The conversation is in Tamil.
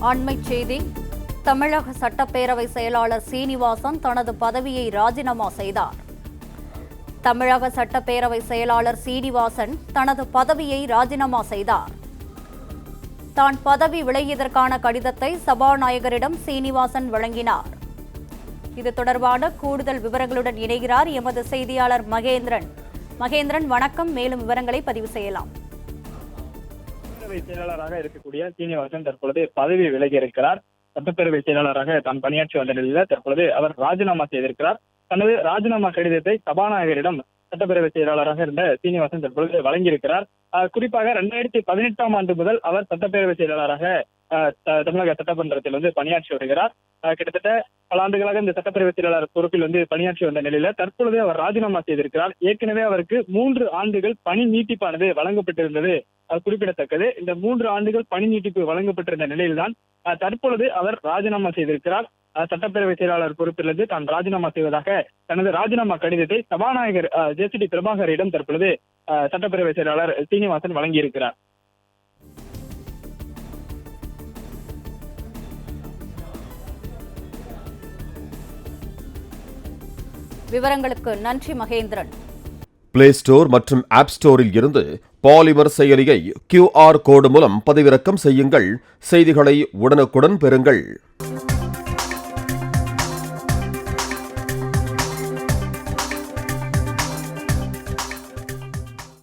அண்மைச் செய்தி. தமிழக சட்டப்பேரவை செயலாளர் சீனிவாசன் தனது பதவியை ராஜினாமா செய்தார். தமிழக சட்டப்பேரவை செயலாளர் சீனிவாசன் தனது பதவியை ராஜினாமா செய்தார். தான் பதவி விலகியதற்கான கடிதத்தை சபாநாயகரிடம் சீனிவாசன் வழங்கினார். இது தொடர்பான கூடுதல் விவரங்களுடன் இணைகிறார் எமது செய்தியாளர் மகேந்திரன். மகேந்திரன், வணக்கம். மேலும் விவரங்களை பதிவு செய்யலாம். செயலாளராக இருக்கக்கூடிய சீனிவாசன் தற்பொழுது பதவி விலகி இருக்கிறார். சட்டப்பேரவை செயலாளராக தான் பணியாற்றி வந்த நிலையில் தற்பொழுது அவர் ராஜினாமா செய்திருக்கிறார். தனது ராஜினாமா கடிதத்தை சபாநாயகரிடம் சட்டப்பேரவை செயலாளராக இருந்த சீனிவாசன் தற்பொழுது வழங்கியிருக்கிறார். குறிப்பாக 2018ஆம் ஆண்டு முதல் அவர் சட்டப்பேரவை செயலாளராக தமிழக சட்டமன்றத்தில் பணியாற்றி வருகிறார். கிட்டத்தட்ட பல ஆண்டுகளாக இந்த சட்டப்பேரவை செயலாளர் பொறுப்பில் பணியாற்றி வந்த நிலையில தற்பொழுது அவர் ராஜினாமா செய்திருக்கிறார். ஏற்கனவே அவருக்கு 3 ஆண்டுகள் பணி நீட்டிப்பானது வழங்கப்பட்டிருந்தது குறிப்பிடத்தக்கது. இந்த 3 ஆண்டுகள் பணி நீட்டிப்பு வழங்கப்பட்டிருந்த நிலையில்தான் தற்பொழுது அவர் ராஜினாமா செய்திருக்கிறார். சட்டப்பேரவை செயலாளர் பொறுப்பிலிருந்து தான் ராஜினாமா செய்வதாக தனது ராஜினாமா கடிதத்தை சபாநாயகர் ஜே.சி.டி. பிரபாகரிடம் தற்பொழுது சட்டப்பேரவை செயலாளர் சீனிவாசன் வழங்கியிருக்கிறார். விவரங்களுக்கு நன்றி மகேந்திரன். பிளே ஸ்டோர் மற்றும் ஆப் ஸ்டோரில் இருந்து பாலிமர் செயலியை QR கோடு மூலம் பதிவிறக்கம் செய்யுங்கள். செய்திகளை உடனுக்குடன் பெறுங்கள்.